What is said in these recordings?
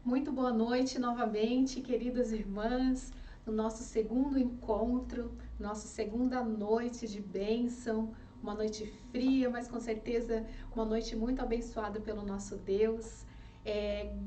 Muito boa noite novamente, queridas irmãs, no nosso segundo encontro, nossa segunda noite de bênção, uma noite fria, mas com certeza uma noite muito abençoada pelo nosso Deus.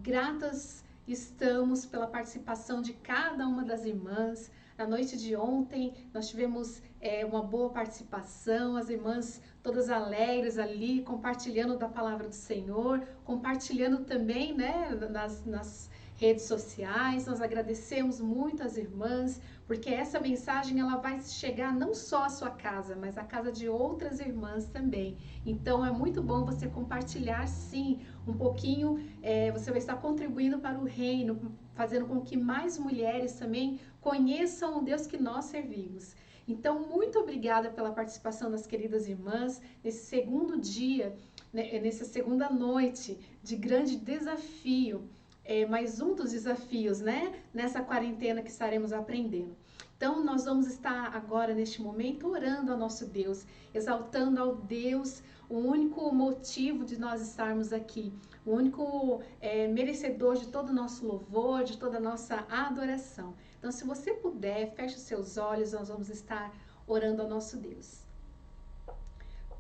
Gratas estamos pela participação de cada uma das irmãs. Na noite de ontem nós tivemos uma boa participação, as irmãs todas alegres ali, compartilhando da palavra do Senhor, compartilhando também, né, nas redes sociais. Nós agradecemos muito as irmãs, porque essa mensagem ela vai chegar não só à sua casa, mas à casa de outras irmãs também. Então é muito bom você compartilhar, sim, um pouquinho, você vai estar contribuindo para o reino, fazendo com que mais mulheres também conheçam o Deus que nós servimos. Então, muito obrigada pela participação das queridas irmãs nesse segundo dia, né, nessa segunda noite de grande desafio, mais um dos desafios, né, nessa quarentena que estaremos aprendendo. Então, nós vamos estar agora, neste momento, orando ao nosso Deus, exaltando ao Deus, o único motivo de nós estarmos aqui, o único merecedor de todo o nosso louvor, de toda a nossa adoração. Então, se você puder, feche os seus olhos, nós vamos estar orando ao nosso Deus.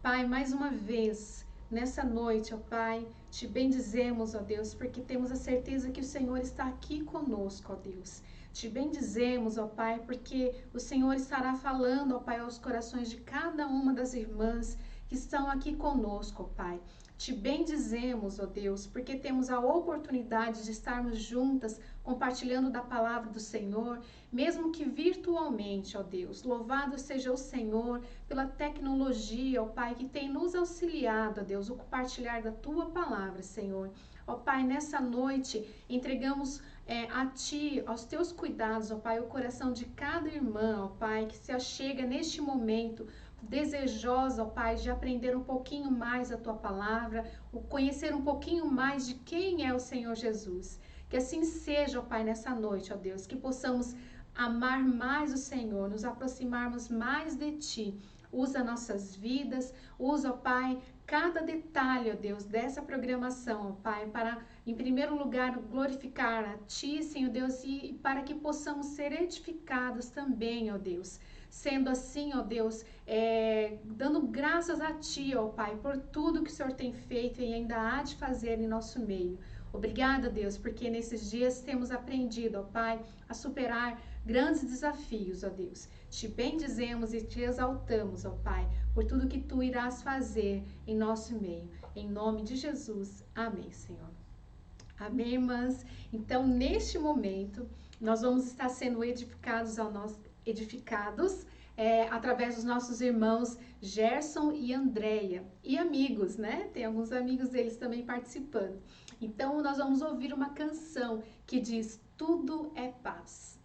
Pai, mais uma vez, nessa noite, ó Pai, te bendizemos, ó Deus, porque temos a certeza que o Senhor está aqui conosco, ó Deus. Te bendizemos, ó Pai, porque o Senhor estará falando, ó Pai, aos corações de cada uma das irmãs que estão aqui conosco, ó Pai. Te bendizemos, ó Deus, porque temos a oportunidade de estarmos juntas compartilhando da palavra do Senhor, mesmo que virtualmente, ó Deus. Louvado seja o Senhor pela tecnologia, ó Pai, que tem nos auxiliado, ó Deus, o compartilhar da Tua palavra, Senhor. Ó Pai, nessa noite entregamos a Ti, aos Teus cuidados, ó Pai, o coração de cada irmã, ó Pai, que se achega neste momento desejosa, ó Pai, de aprender um pouquinho mais a Tua palavra, o conhecer um pouquinho mais de quem é o Senhor Jesus. Que assim seja, ó Pai, nessa noite, ó Deus, que possamos amar mais o Senhor, nos aproximarmos mais de Ti. Usa nossas vidas, usa, ó Pai, cada detalhe, ó Deus, dessa programação, ó Pai, para, em primeiro lugar, glorificar a Ti, Senhor Deus, e para que possamos ser edificados também, ó Deus. Sendo assim, ó Deus, dando graças a Ti, ó Pai, por tudo que o Senhor tem feito e ainda há de fazer em nosso meio. Obrigada, Deus, porque nesses dias temos aprendido, ó Pai, a superar grandes desafios, ó Deus. Te bendizemos e te exaltamos, ó Pai, por tudo que Tu irás fazer em nosso meio. Em nome de Jesus. Amém, Senhor. Amém, irmãs? Então, neste momento, nós vamos estar sendo edificados através dos nossos irmãos Gerson e Andréia. E amigos, né? Tem alguns amigos deles também participando. Então, nós vamos ouvir uma canção que diz: Tudo é paz.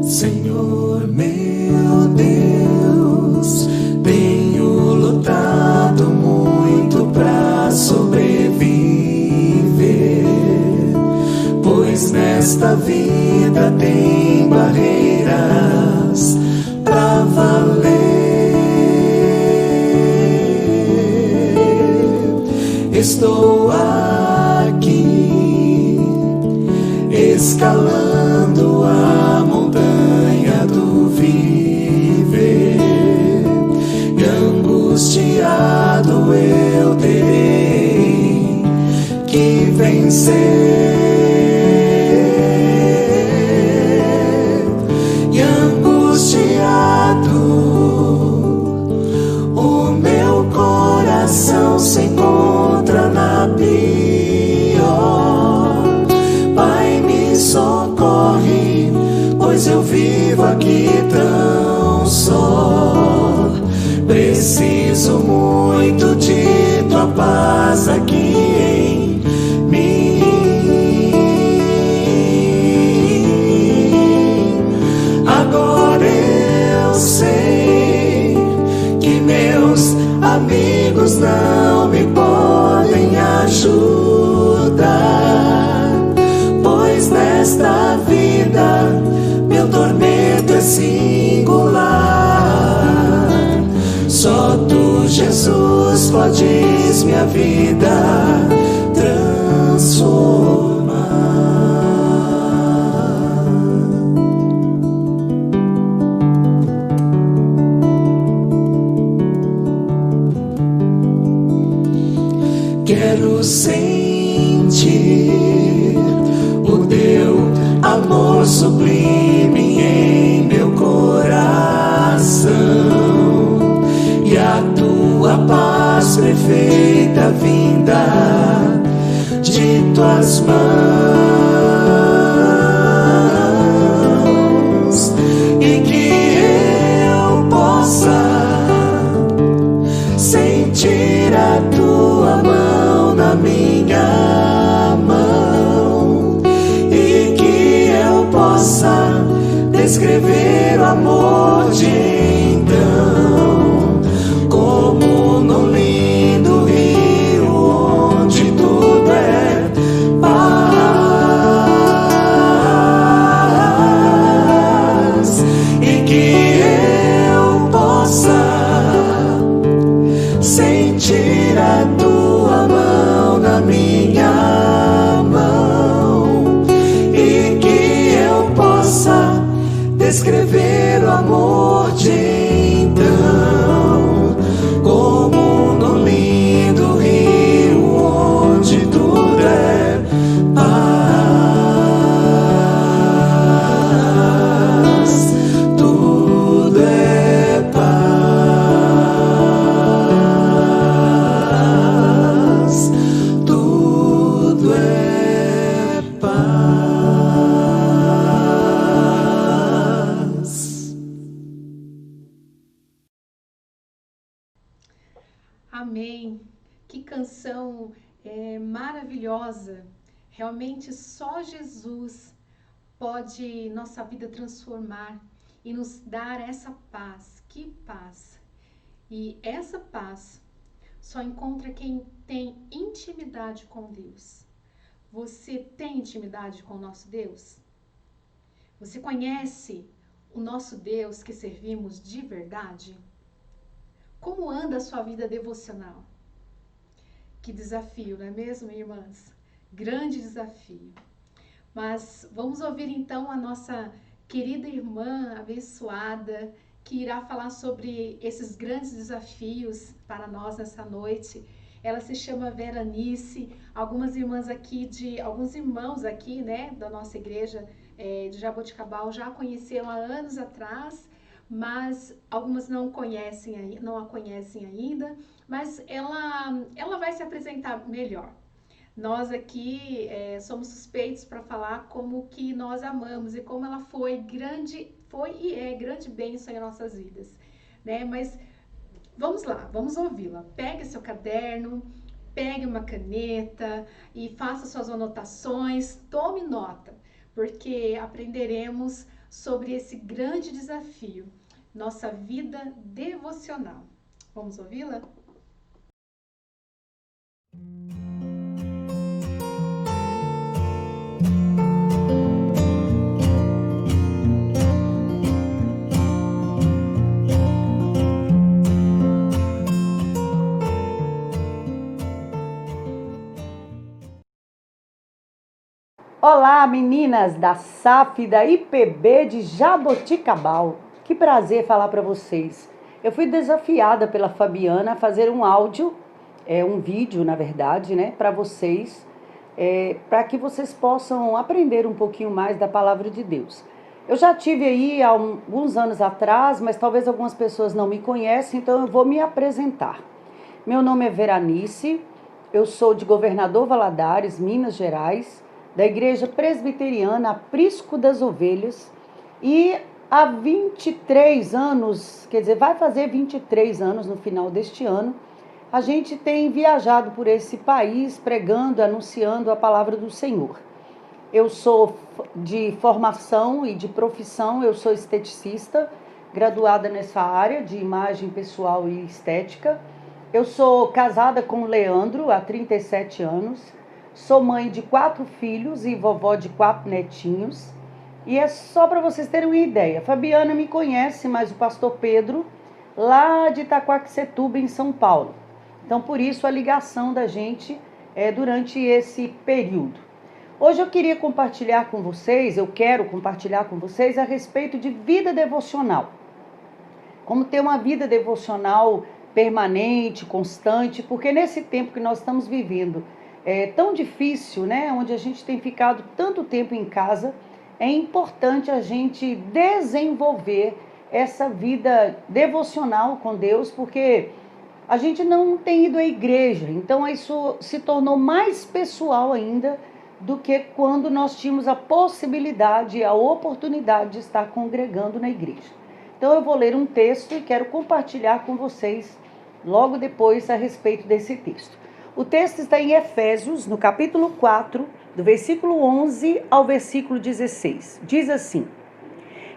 Senhor meu Deus, tenho lutado muito pra sobreviver, pois nesta vida tem barreiras pra valer. Estou aqui escalando a montanha do viver, e angustiado eu terei que vencer, e angustiado o meu coração se encontra na pior. Pai, me socorre, pois eu vivo aqui tão só. Preciso muito de tua paz aqui em mim. Agora eu sei que meus amigos não me podem ajudar, pois nesta vida meu tormento é singular. Só tu, Jesus, podes minha vida transformar. Quero sentir o teu amor sublime em meu coração, e a tua paz perfeita vinda de tuas mãos, e que eu possa sentir a tua mão na minha mão, e que eu possa descrever o amor de então, como no lindo rio onde tudo é paz, e que eu possa sentir a tua mão na minha mão, e que eu possa descrever o amor de então, como no lindo rio onde tudo é paz, tudo é paz, tudo é paz. Amém. Que canção maravilhosa. Realmente só Jesus pode nossa vida transformar e nos dar essa paz. Que paz! E essa paz só encontra quem tem intimidade com Deus. Você tem intimidade com o nosso Deus? Você conhece o nosso Deus que servimos de verdade? Como anda a sua vida devocional? Que desafio, não é mesmo, irmãs? Grande desafio. Mas vamos ouvir então a nossa querida irmã abençoada, que irá falar sobre esses grandes desafios para nós nessa noite. Ela se chama Veranice. Alguns irmãos aqui, né, da nossa igreja de Jaboticabal já a conheceram há anos atrás, mas algumas não a conhecem ainda, mas ela vai se apresentar melhor. Nós aqui somos suspeitos para falar como que nós amamos e como ela foi e é grande bênção em nossas vidas, né? Mas vamos lá, vamos ouvi-la. Pegue seu caderno, pegue uma caneta e faça suas anotações, tome nota, porque aprenderemos sobre esse grande desafio, nossa vida devocional. Vamos ouvi-la? Olá, meninas da SAF da IPB de Jaboticabal. Que prazer falar para vocês. Eu fui desafiada pela Fabiana a fazer um áudio, um vídeo, na verdade, né, para vocês, para que vocês possam aprender um pouquinho mais da palavra de Deus. Eu já tive aí há alguns anos atrás, mas talvez algumas pessoas não me conhecem, então eu vou me apresentar. Meu nome é Veranice, eu sou de Governador Valadares, Minas Gerais, da Igreja Presbiteriana Aprisco das Ovelhas, e há 23 anos, quer dizer, vai fazer 23 anos no final deste ano, a gente tem viajado por esse país pregando, anunciando a palavra do Senhor. Eu sou de formação e de profissão, eu sou esteticista, graduada nessa área de imagem pessoal e estética. Eu sou casada com o Leandro há 37 anos. Sou mãe de 4 filhos e vovó de 4 netinhos. E é só para vocês terem uma ideia. Fabiana me conhece, mas o pastor Pedro, lá de Itaquaquecetuba, em São Paulo. Então, por isso, a ligação da gente durante esse período. Hoje eu quero compartilhar com vocês a respeito de vida devocional. Como ter uma vida devocional permanente, constante, porque nesse tempo que nós estamos vivendo, tão difícil, né? Onde a gente tem ficado tanto tempo em casa, é importante a gente desenvolver essa vida devocional com Deus, porque a gente não tem ido à igreja, então isso se tornou mais pessoal ainda do que quando nós tínhamos a possibilidade, a oportunidade de estar congregando na igreja. Então eu vou ler um texto e quero compartilhar com vocês logo depois a respeito desse texto. O texto está em Efésios, no capítulo 4, do versículo 11 ao versículo 16. Diz assim: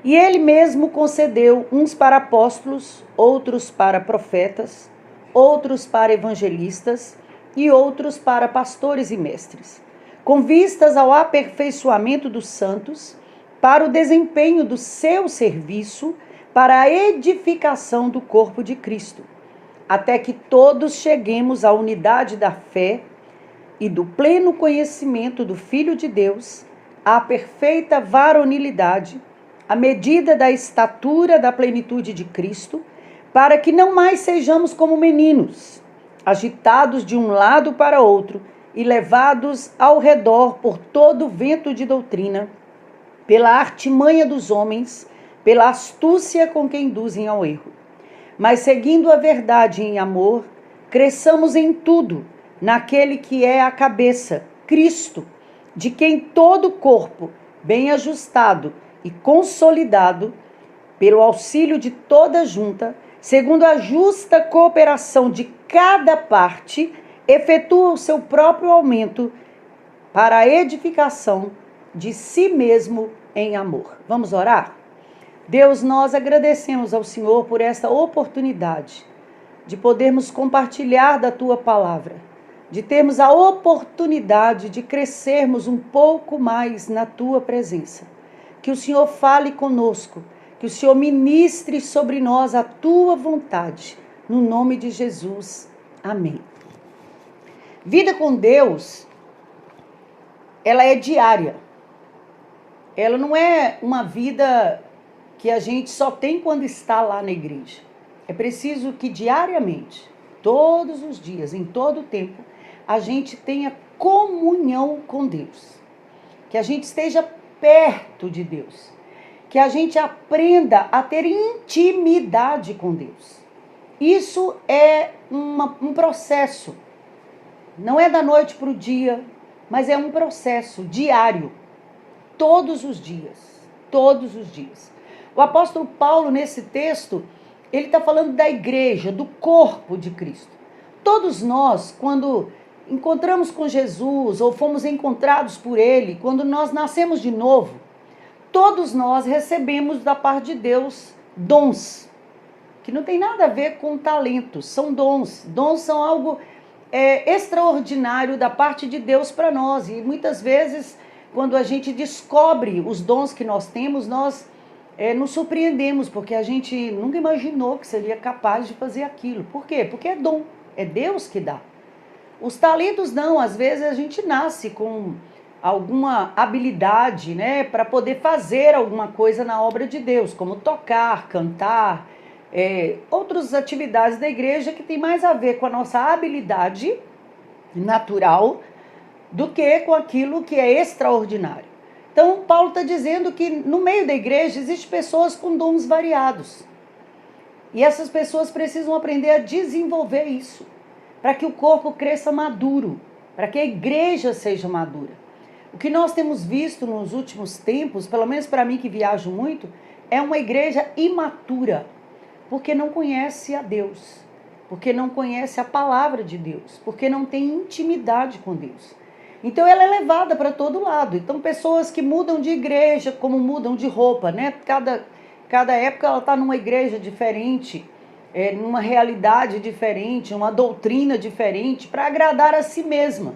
E ele mesmo concedeu uns para apóstolos, outros para profetas, outros para evangelistas e outros para pastores e mestres, com vistas ao aperfeiçoamento dos santos, para o desempenho do seu serviço, para a edificação do corpo de Cristo, até que todos cheguemos à unidade da fé e do pleno conhecimento do Filho de Deus, à perfeita varonilidade, à medida da estatura da plenitude de Cristo, para que não mais sejamos como meninos, agitados de um lado para outro e levados ao redor por todo vento de doutrina, pela artimanha dos homens, pela astúcia com que induzem ao erro. Mas seguindo a verdade em amor, cresçamos em tudo naquele que é a cabeça, Cristo, de quem todo o corpo, bem ajustado e consolidado, pelo auxílio de toda junta, segundo a justa cooperação de cada parte, efetua o seu próprio aumento para a edificação de si mesmo em amor. Vamos orar? Deus, nós agradecemos ao Senhor por esta oportunidade de podermos compartilhar da Tua palavra, de termos a oportunidade de crescermos um pouco mais na Tua presença. Que o Senhor fale conosco, que o Senhor ministre sobre nós a Tua vontade, no nome de Jesus. Amém. Vida com Deus, ela é diária. Ela não é uma vida que a gente só tem quando está lá na igreja. É preciso que diariamente todos os dias, em todo o tempo, a gente tenha comunhão com Deus. Que a gente esteja perto de Deus. Que a gente aprenda a ter intimidade com Deus. Isso é um processo. Não é da noite para o dia, mas é um processo diário. Todos os dias. Todos os dias. O apóstolo Paulo, nesse texto, ele está falando da igreja, do corpo de Cristo. Todos nós, quando encontramos com Jesus ou fomos encontrados por Ele, quando nós nascemos de novo, todos nós recebemos da parte de Deus dons, que não tem nada a ver com talentos, são dons. Dons são algo extraordinário da parte de Deus para nós. E muitas vezes, quando a gente descobre os dons que nós temos, nós nos surpreendemos, porque a gente nunca imaginou que seria capaz de fazer aquilo. Por quê? Porque é dom, é Deus que dá. Os talentos não, às vezes a gente nasce com alguma habilidade, né, para poder fazer alguma coisa na obra de Deus, como tocar, cantar, outras atividades da igreja que tem mais a ver com a nossa habilidade natural do que com aquilo que é extraordinário. Então, Paulo está dizendo que no meio da igreja existem pessoas com dons variados. E essas pessoas precisam aprender a desenvolver isso, para que o corpo cresça maduro, para que a igreja seja madura. O que nós temos visto nos últimos tempos, pelo menos para mim que viajo muito, é uma igreja imatura, porque não conhece a Deus, porque não conhece a palavra de Deus, porque não tem intimidade com Deus. Então ela é levada para todo lado. Então pessoas que mudam de igreja, como mudam de roupa, né? Cada época ela está numa igreja diferente, numa realidade diferente, uma doutrina diferente, para agradar a si mesma.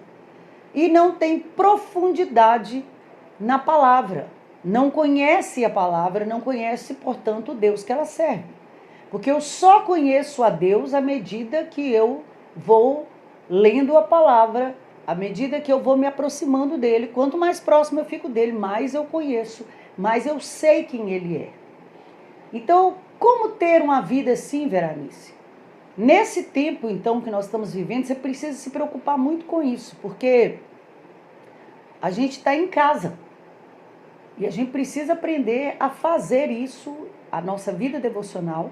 E não tem profundidade na palavra. Não conhece a palavra, não conhece, portanto, o Deus que ela serve. Porque eu só conheço a Deus à medida que eu vou lendo a palavra, à medida que eu vou me aproximando dele. Quanto mais próximo eu fico dele, mais eu conheço, mais eu sei quem ele é. Então, como ter uma vida assim, Veranice? Nesse tempo, então, que nós estamos vivendo, você precisa se preocupar muito com isso, porque a gente está em casa. E a gente precisa aprender a fazer isso, a nossa vida devocional,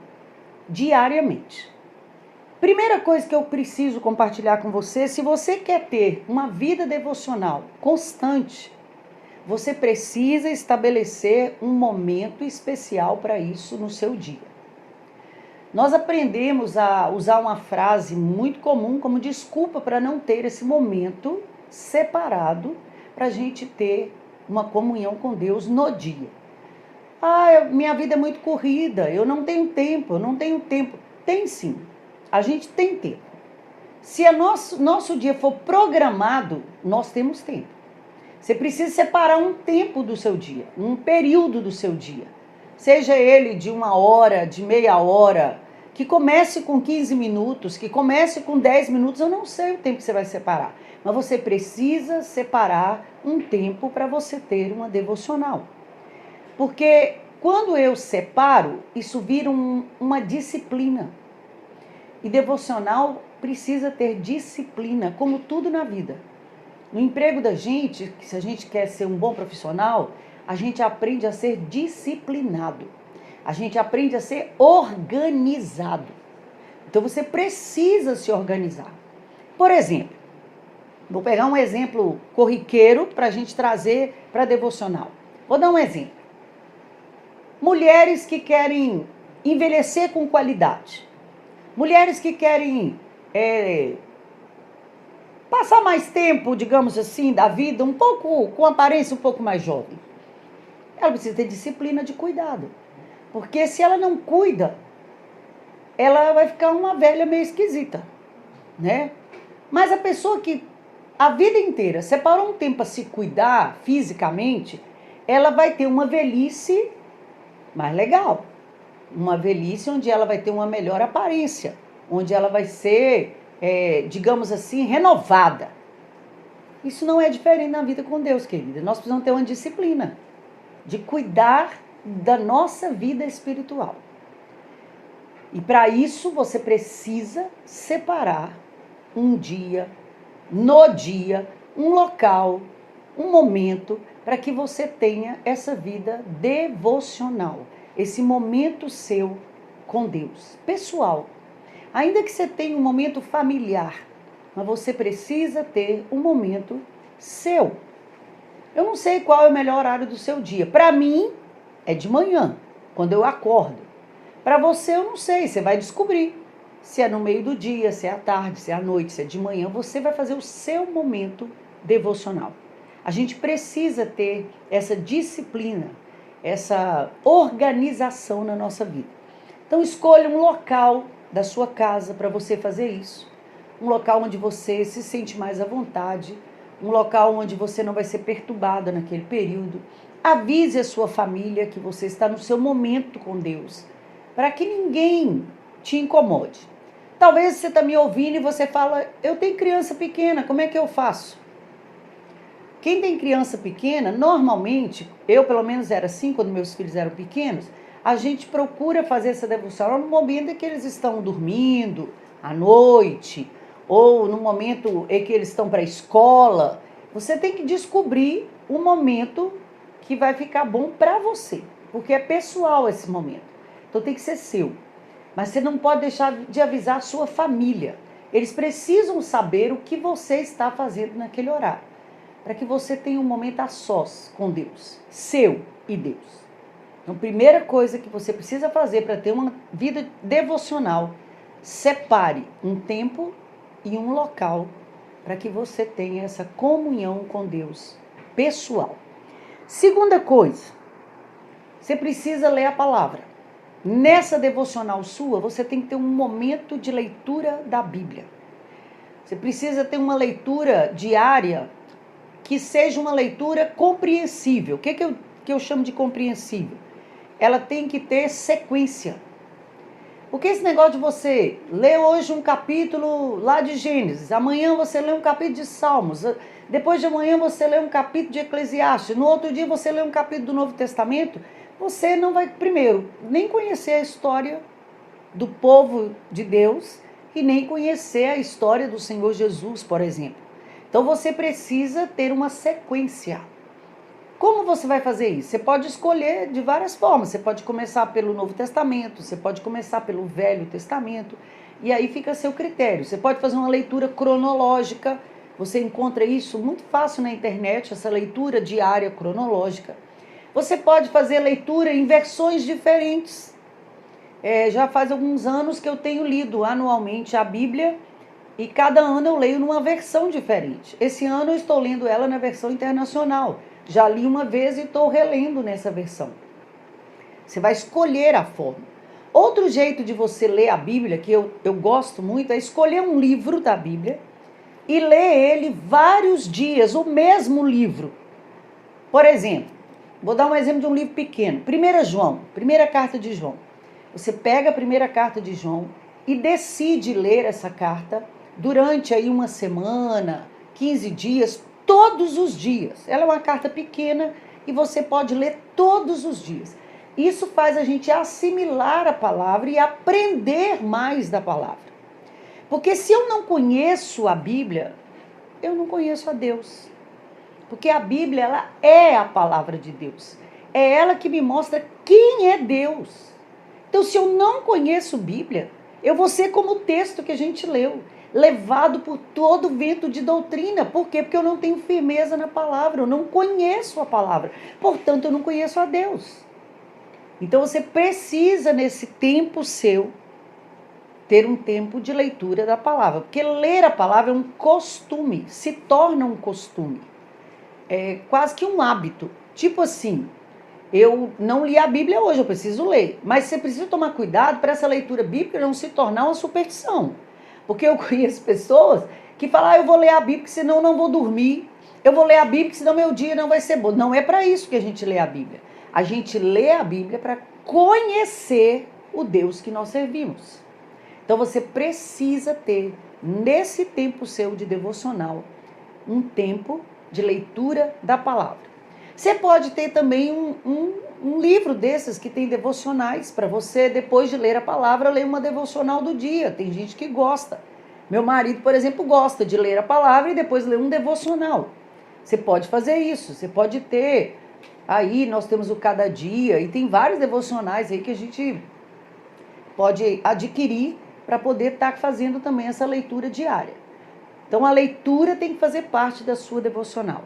diariamente. Primeira coisa que eu preciso compartilhar com você, se você quer ter uma vida devocional constante, você precisa estabelecer um momento especial para isso no seu dia. Nós aprendemos a usar uma frase muito comum como desculpa para não ter esse momento separado para a gente ter uma comunhão com Deus no dia. Minha vida é muito corrida, eu não tenho tempo. Tem sim, a gente tem tempo. Se nosso dia for programado, nós temos tempo. Você precisa separar um tempo do seu dia, um período do seu dia. Seja ele de 1 hora, de meia hora, que comece com 15 minutos, que comece com 10 minutos, eu não sei o tempo que você vai separar. Mas você precisa separar um tempo para você ter uma devocional. Porque quando eu separo, isso vira uma disciplina. E devocional precisa ter disciplina, como tudo na vida. No emprego da gente, se a gente quer ser um bom profissional, a gente aprende a ser disciplinado. A gente aprende a ser organizado. Então você precisa se organizar. Por exemplo, vou pegar um exemplo corriqueiro para a gente trazer para devocional. Vou dar um exemplo. Mulheres que querem envelhecer com qualidade. Mulheres que querem passar mais tempo, digamos assim, da vida, um pouco, com aparência um pouco mais jovem. Ela precisa ter disciplina de cuidado. Porque se ela não cuida, ela vai ficar uma velha meio esquisita, né? Mas a pessoa que a vida inteira separou um tempo para se cuidar fisicamente, ela vai ter uma velhice mais legal. Uma velhice onde ela vai ter uma melhor aparência, onde ela vai ser, digamos assim, renovada. Isso não é diferente na vida com Deus, querida. Nós precisamos ter uma disciplina de cuidar da nossa vida espiritual. E para isso você precisa separar um dia, um local, um momento, para que você tenha essa vida devocional, esse momento seu com Deus, pessoal. Ainda que você tenha um momento familiar, mas você precisa ter um momento seu. Eu não sei qual é o melhor horário do seu dia. Para mim, é de manhã, quando eu acordo. Para você, eu não sei, você vai descobrir. Se é no meio do dia, se é à tarde, se é à noite, se é de manhã, você vai fazer o seu momento devocional. A gente precisa ter essa disciplina, essa organização na nossa vida. Então, escolha um local da sua casa para você fazer isso. Um local onde você se sente mais à vontade, um local onde você não vai ser perturbada naquele período. Avise a sua família que você está no seu momento com Deus, para que ninguém te incomode. Talvez você está me ouvindo e você fala, eu tenho criança pequena, como é que eu faço? Quem tem criança pequena, normalmente, eu pelo menos era assim quando meus filhos eram pequenos, a gente procura fazer essa devoção no momento em que eles estão dormindo, à noite, ou no momento em que eles estão para a escola. Você tem que descobrir um momento que vai ficar bom para você, porque é pessoal esse momento. Então tem que ser seu. Mas você não pode deixar de avisar a sua família. Eles precisam saber o que você está fazendo naquele horário, para que você tenha um momento a sós com Deus, seu e Deus. Então, primeira coisa que você precisa fazer para ter uma vida devocional, separe um tempo e um local para que você tenha essa comunhão com Deus pessoal. Segunda coisa, você precisa ler a palavra. Nessa devocional sua, você tem que ter um momento de leitura da Bíblia. Você precisa ter uma leitura diária que seja uma leitura compreensível. O que eu chamo de compreensível? Ela tem que ter sequência. Porque esse negócio de você ler hoje um capítulo lá de Gênesis, amanhã você lê um capítulo de Salmos, depois de amanhã você lê um capítulo de Eclesiastes, no outro dia você lê um capítulo do Novo Testamento, você não vai, primeiro, nem conhecer a história do povo de Deus e nem conhecer a história do Senhor Jesus, por exemplo. Então você precisa ter uma sequência. Como você vai fazer isso? Você pode escolher de várias formas. Você pode começar pelo Novo Testamento, você pode começar pelo Velho Testamento, e aí fica a seu critério. Você pode fazer uma leitura cronológica, você encontra isso muito fácil na internet, essa leitura diária cronológica. Você pode fazer leitura em versões diferentes. Já faz alguns anos que eu tenho lido anualmente a Bíblia, e cada ano eu leio numa versão diferente. Esse ano eu estou lendo ela na versão internacional. Já li uma vez e estou relendo nessa versão. Você vai escolher a forma. Outro jeito de você ler a Bíblia, que eu gosto muito, é escolher um livro da Bíblia e ler ele vários dias, o mesmo livro. Por exemplo, vou dar um exemplo de um livro pequeno. 1 João, primeira carta de João. Você pega a primeira carta de João e decide ler essa carta durante aí uma semana, 15 dias, todos os dias. Ela é uma carta pequena e você pode ler todos os dias. Isso faz a gente assimilar a palavra e aprender mais da palavra. Porque se eu não conheço a Bíblia, eu não conheço a Deus. Porque a Bíblia, ela é a palavra de Deus. É ela que me mostra quem é Deus. Então, se eu não conheço Bíblia, eu vou ser como o texto que a gente leu, levado por todo vento de doutrina. Por quê? Porque eu não tenho firmeza na palavra, eu não conheço a palavra. Portanto, eu não conheço a Deus. Então, você precisa, nesse tempo seu, ter um tempo de leitura da palavra. Porque ler a palavra é um costume, se torna um costume. É quase que um hábito. Tipo assim, eu não li a Bíblia hoje, eu preciso ler. Mas você precisa tomar cuidado para essa leitura bíblica não se tornar uma superstição. Porque eu conheço pessoas que falam, eu vou ler a Bíblia, senão eu não vou dormir. Eu vou ler a Bíblia, senão meu dia não vai ser bom. Não é para isso que a gente lê a Bíblia. A gente lê a Bíblia para conhecer o Deus que nós servimos. Então você precisa ter, nesse tempo seu de devocional, um tempo de leitura da palavra. Você pode ter também um livro desses que tem devocionais para você, depois de ler a palavra, ler uma devocional do dia. Tem gente que gosta. Meu marido, por exemplo, gosta de ler a palavra e depois ler um devocional. Você pode fazer isso, você pode ter. Aí nós temos o Cada Dia e tem vários devocionais aí que a gente pode adquirir para poder estar fazendo também essa leitura diária. Então a leitura tem que fazer parte da sua devocional.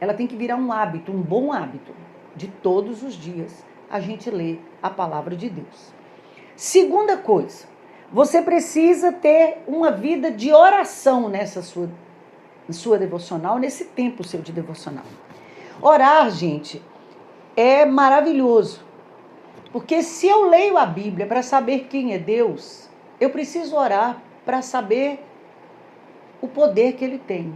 Ela tem que virar um hábito, um bom hábito, de todos os dias a gente ler a palavra de Deus. Segunda coisa, você precisa ter uma vida de oração nessa sua devocional, nesse tempo seu de devocional. Orar, gente, é maravilhoso. Porque se eu leio a Bíblia para saber quem é Deus, eu preciso orar para saber o poder que Ele tem.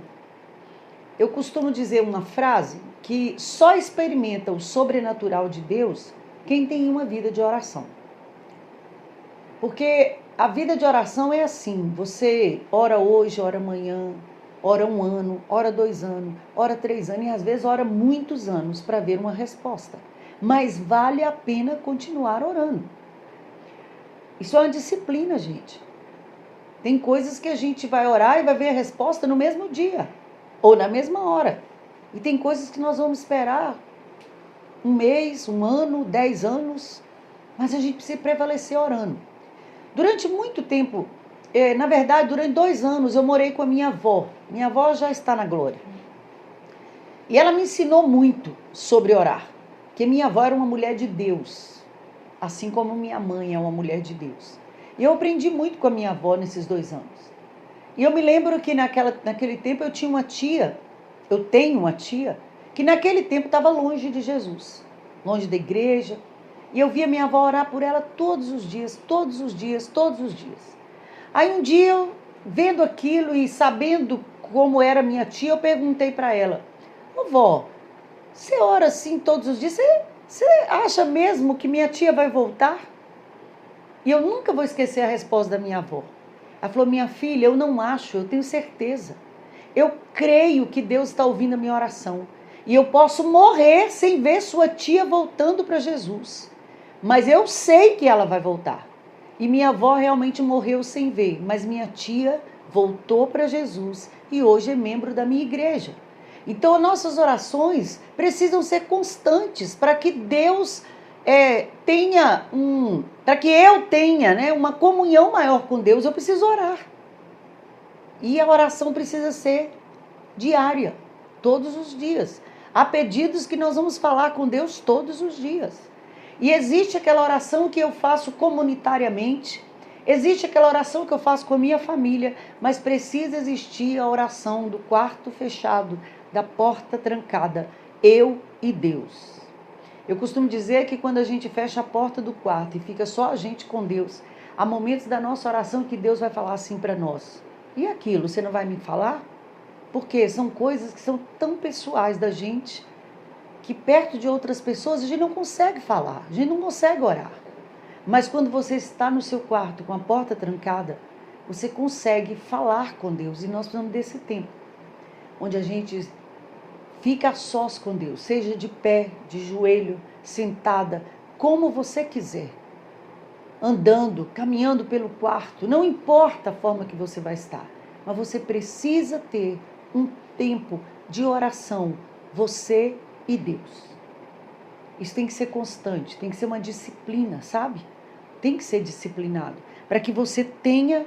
Eu costumo dizer uma frase que só experimenta o sobrenatural de Deus quem tem uma vida de oração. Porque a vida de oração é assim, você ora hoje, ora amanhã, ora 1 ano, ora 2 anos, ora 3 anos e às vezes ora muitos anos para ver uma resposta. Mas vale a pena continuar orando. Isso é uma disciplina, gente. Tem coisas que a gente vai orar e vai ver a resposta no mesmo dia, ou na mesma hora. E tem coisas que nós vamos esperar 1 mês, 1 ano, 10 anos, mas a gente precisa prevalecer orando. Durante muito tempo, na verdade, durante 2 anos, eu morei com a minha avó. Minha avó já está na glória. E ela me ensinou muito sobre orar. Porque minha avó era uma mulher de Deus, assim como minha mãe é uma mulher de Deus. E eu aprendi muito com a minha avó nesses 2 anos. E eu me lembro que naquele tempo eu tenho uma tia, que naquele tempo estava longe de Jesus, longe da igreja. E eu via minha avó orar por ela todos os dias. Aí um dia, eu, vendo aquilo e sabendo como era minha tia, eu perguntei para ela: ô vó, você ora assim todos os dias? Você acha mesmo que minha tia vai voltar? E eu nunca vou esquecer a resposta da minha avó. Ela falou: minha filha, eu não acho, eu tenho certeza. Eu creio que Deus está ouvindo a minha oração. E eu posso morrer sem ver sua tia voltando para Jesus. Mas eu sei que ela vai voltar. E minha avó realmente morreu sem ver. Mas minha tia voltou para Jesus e hoje é membro da minha igreja. Então, nossas orações precisam ser constantes para que Deus para que eu tenha uma comunhão maior com Deus, eu preciso orar. E a oração precisa ser diária, todos os dias. Há pedidos que nós vamos falar com Deus todos os dias. E existe aquela oração que eu faço comunitariamente, existe aquela oração que eu faço com a minha família, mas precisa existir a oração do quarto fechado, da porta trancada, eu e Deus. Eu costumo dizer que quando a gente fecha a porta do quarto e fica só a gente com Deus, há momentos da nossa oração que Deus vai falar assim para nós: e aquilo, você não vai me falar? Porque são coisas que são tão pessoais da gente, que perto de outras pessoas a gente não consegue falar, a gente não consegue orar. Mas quando você está no seu quarto com a porta trancada, você consegue falar com Deus. E nós precisamos desse tempo, onde a gente fica a sós com Deus, seja de pé, de joelho, sentada, como você quiser. Andando, caminhando pelo quarto, não importa a forma que você vai estar, mas você precisa ter um tempo de oração, você e Deus. Isso tem que ser constante, tem que ser uma disciplina, sabe? Tem que ser disciplinado, para que você tenha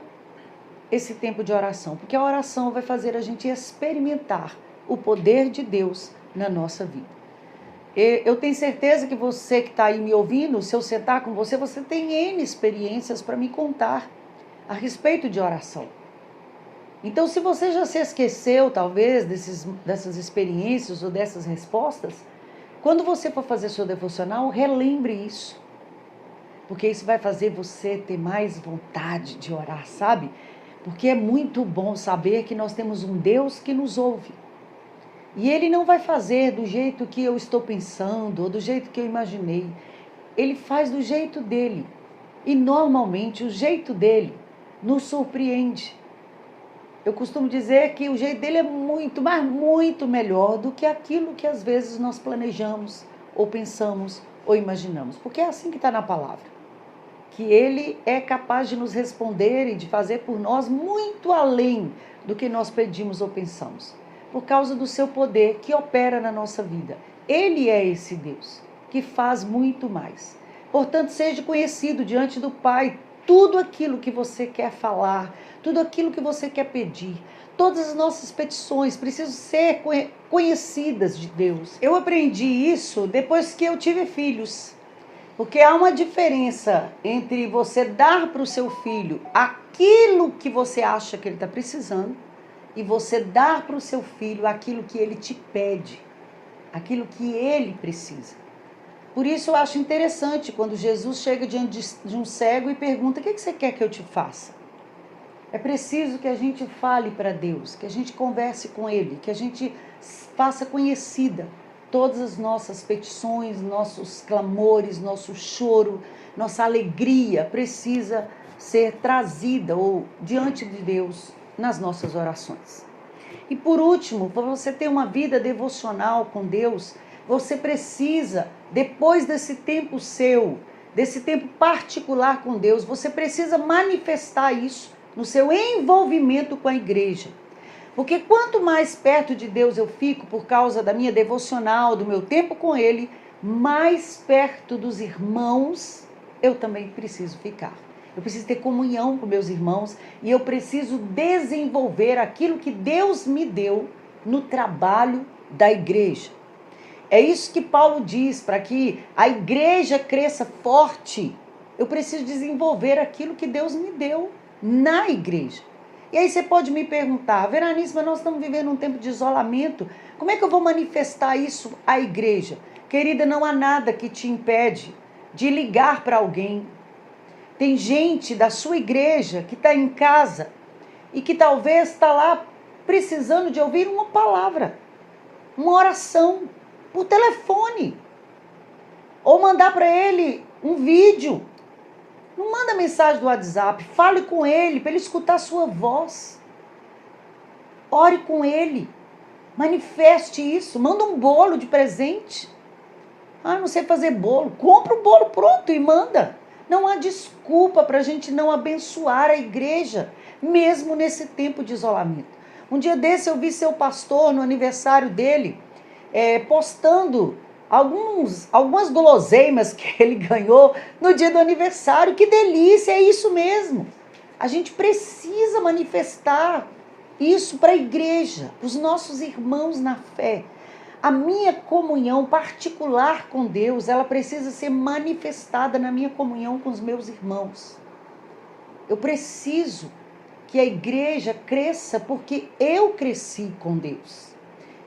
esse tempo de oração, porque a oração vai fazer a gente experimentar o poder de Deus na nossa vida. Eu tenho certeza que você que está aí me ouvindo, se eu sentar com você, você tem N experiências para me contar a respeito de oração. Então, se você já se esqueceu, talvez, dessas experiências ou dessas respostas, quando você for fazer seu devocional, relembre isso. Porque isso vai fazer você ter mais vontade de orar, sabe? Porque é muito bom saber que nós temos um Deus que nos ouve. E Ele não vai fazer do jeito que eu estou pensando ou do jeito que eu imaginei. Ele faz do jeito dele. E normalmente o jeito dele nos surpreende. Eu costumo dizer que o jeito dele é muito muito, mas muito melhor do que aquilo que às vezes nós planejamos, ou pensamos, ou imaginamos. Porque é assim que está na palavra. Que Ele é capaz de nos responder e de fazer por nós muito além do que nós pedimos ou pensamos. Por causa do seu poder que opera na nossa vida. Ele é esse Deus que faz muito mais. Portanto, seja conhecido diante do Pai tudo aquilo que você quer falar, tudo aquilo que você quer pedir. Todas as nossas petições precisam ser conhecidas de Deus. Eu aprendi isso depois que eu tive filhos. Porque há uma diferença entre você dar para o seu filho aquilo que você acha que ele está precisando e você dar para o seu filho aquilo que ele te pede, aquilo que ele precisa. Por isso eu acho interessante quando Jesus chega diante de um cego e pergunta: o que você quer que eu te faça? É preciso que a gente fale para Deus, que a gente converse com Ele, que a gente faça conhecida todas as nossas petições, nossos clamores, nosso choro, nossa alegria precisa ser trazida ou diante de Deus nas nossas orações. E por último, para você ter uma vida devocional com Deus, você precisa, depois desse tempo seu, desse tempo particular com Deus, você precisa manifestar isso no seu envolvimento com a igreja. Porque quanto mais perto de Deus eu fico por causa da minha devocional, do meu tempo com Ele, mais perto dos irmãos eu também preciso ficar. Eu preciso ter comunhão com meus irmãos e eu preciso desenvolver aquilo que Deus me deu no trabalho da igreja. É isso que Paulo diz, para que a igreja cresça forte, eu preciso desenvolver aquilo que Deus me deu na igreja. E aí você pode me perguntar: Veranice, mas nós estamos vivendo um tempo de isolamento, como é que eu vou manifestar isso à igreja? Querida, não há nada que te impede de ligar para alguém. Tem gente da sua igreja que está em casa e que talvez está lá precisando de ouvir uma palavra, uma oração, por telefone. Ou mandar para ele um vídeo. Não manda mensagem do WhatsApp, fale com ele para ele escutar a sua voz. Ore com ele, manifeste isso, manda um bolo de presente. Ah, não sei fazer bolo, compra o bolo pronto e manda. Não há desculpa para a gente não abençoar a igreja, mesmo nesse tempo de isolamento. Um dia desse eu vi seu pastor no aniversário dele, postando algumas guloseimas que ele ganhou no dia do aniversário. Que delícia, é isso mesmo. A gente precisa manifestar isso para a igreja, para os nossos irmãos na fé. A minha comunhão particular com Deus, ela precisa ser manifestada na minha comunhão com os meus irmãos. Eu preciso que a igreja cresça porque eu cresci com Deus.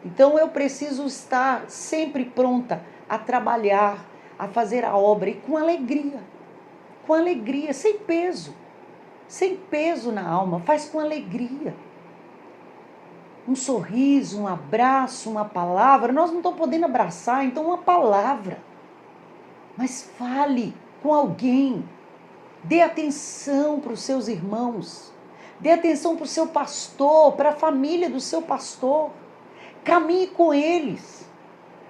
Então eu preciso estar sempre pronta a trabalhar, a fazer a obra e com alegria, sem peso na alma, faz com alegria. Um sorriso, um abraço, uma palavra. Nós não estamos podendo abraçar, então uma palavra. Mas fale com alguém, dê atenção para os seus irmãos, dê atenção para o seu pastor, para a família do seu pastor. Caminhe com eles,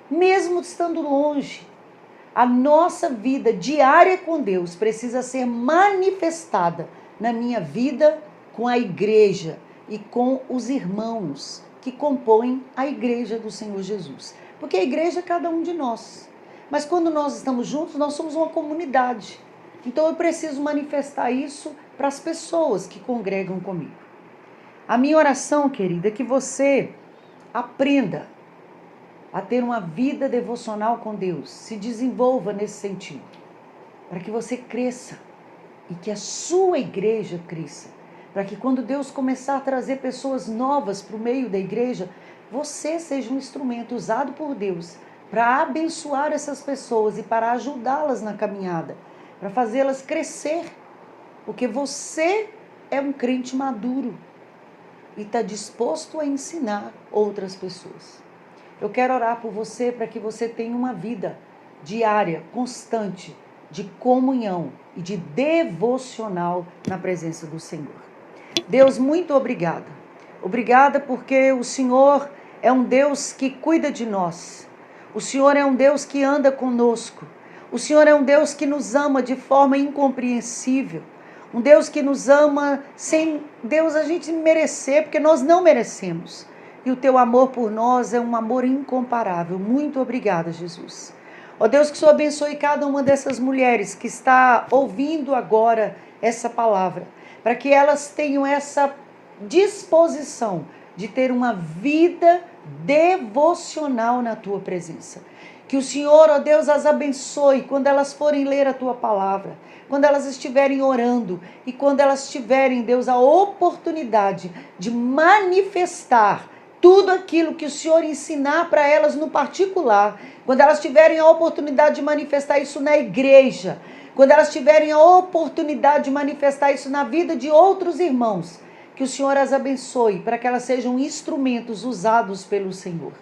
mesmo estando longe. A nossa vida diária com Deus precisa ser manifestada na minha vida com a igreja e com os irmãos que compõem a igreja do Senhor Jesus. Porque a igreja é cada um de nós. Mas quando nós estamos juntos, nós somos uma comunidade. Então eu preciso manifestar isso para as pessoas que congregam comigo. A minha oração, querida, é que você aprenda a ter uma vida devocional com Deus, se desenvolva nesse sentido, para que você cresça e que a sua igreja cresça, para que quando Deus começar a trazer pessoas novas para o meio da igreja, você seja um instrumento usado por Deus para abençoar essas pessoas e para ajudá-las na caminhada, para fazê-las crescer, porque você é um crente maduro e está disposto a ensinar outras pessoas. Eu quero orar por você para que você tenha uma vida diária, constante, de comunhão e de devocional na presença do Senhor. Deus, muito obrigada, Obrigada porque o Senhor é um Deus que cuida de nós. O Senhor é um Deus que anda conosco. O Senhor é um Deus que nos ama de forma incompreensível. Um Deus que nos ama sem Deus a gente merecer, porque nós não merecemos. E o teu amor por nós é um amor incomparável. Muito obrigada, Jesus. Ó Deus, que o Senhor abençoe cada uma dessas mulheres que está ouvindo agora essa palavra, para que elas tenham essa disposição de ter uma vida devocional na tua presença. Que o Senhor, ó Deus, as abençoe quando elas forem ler a tua palavra, quando elas estiverem orando e quando elas tiverem, Deus, a oportunidade de manifestar tudo aquilo que o Senhor ensinar para elas no particular, quando elas tiverem a oportunidade de manifestar isso na igreja, quando elas tiverem a oportunidade de manifestar isso na vida de outros irmãos, que o Senhor as abençoe para que elas sejam instrumentos usados pelo Senhor.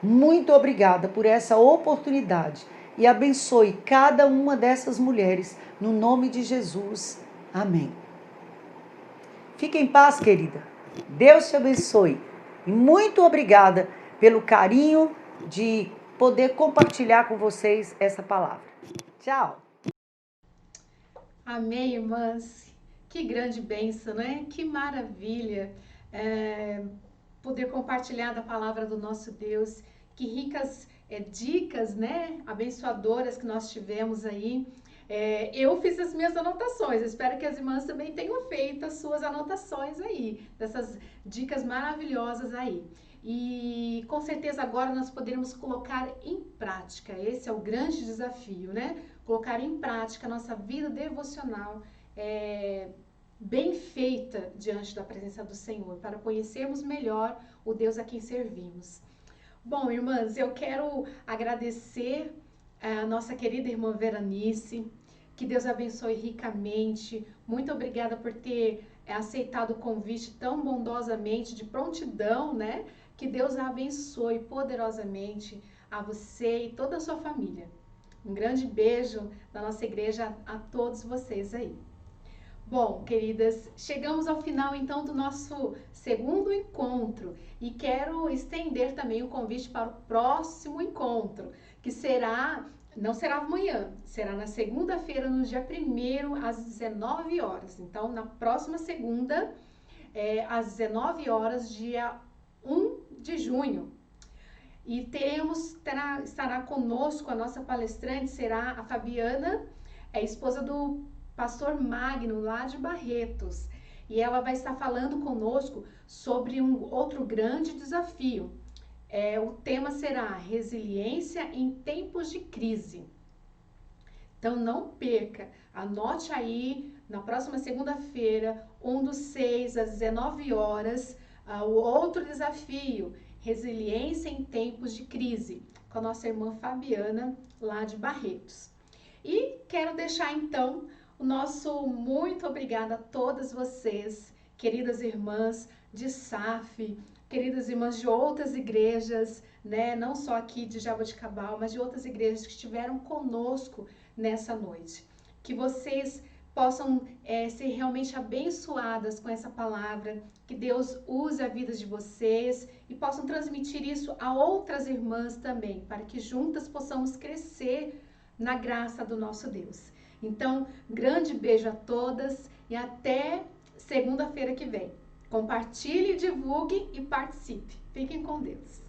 Muito obrigada por essa oportunidade e abençoe cada uma dessas mulheres, no nome de Jesus. Amém. Fique em paz, querida. Deus te abençoe. E muito obrigada pelo carinho de poder compartilhar com vocês essa palavra. Tchau. Amém, irmãs. Que grande bênção, né? Que maravilha poder compartilhar da palavra do nosso Deus. Que ricas dicas, né? Abençoadoras que nós tivemos aí. Eu fiz as minhas anotações, espero que as irmãs também tenham feito as suas anotações aí, dessas dicas maravilhosas aí. E com certeza agora nós poderemos colocar em prática, esse é o grande desafio, né? Colocar em prática a nossa vida devocional bem feita diante da presença do Senhor, para conhecermos melhor o Deus a quem servimos. Bom, irmãs, eu quero agradecer a nossa querida irmã Veranice, que Deus abençoe ricamente. Muito obrigada por ter aceitado o convite tão bondosamente, de prontidão, né? Que Deus a abençoe poderosamente a você e toda a sua família. Um grande beijo da nossa igreja a todos vocês aí. Bom, queridas, chegamos ao final então do nosso segundo encontro e quero estender também o convite para o próximo encontro, que não será amanhã, será na segunda-feira, no dia 1º, às 19 horas. Então, na próxima segunda, às 19 horas, dia 1 de junho. E estará conosco, a nossa palestrante será a Fabiana, esposa do pastor Magno, lá de Barretos. E ela vai estar falando conosco sobre um outro grande desafio. O tema será resiliência em tempos de crise. Então não perca, anote aí, na próxima segunda-feira, 1/6, às 19 horas, o outro desafio, resiliência em tempos de crise, com a nossa irmã Fabiana, lá de Barretos. E quero deixar então o nosso muito obrigada a todas vocês, queridas irmãs de SAF, queridas irmãs de outras igrejas, né? Não só aqui de Jaboticabal, mas de outras igrejas que estiveram conosco nessa noite. Que vocês possam ser realmente abençoadas com essa palavra, que Deus use a vida de vocês e possam transmitir isso a outras irmãs também, para que juntas possamos crescer na graça do nosso Deus. Então, grande beijo a todas e até segunda-feira que vem. Compartilhe, divulgue e participe. Fiquem com Deus.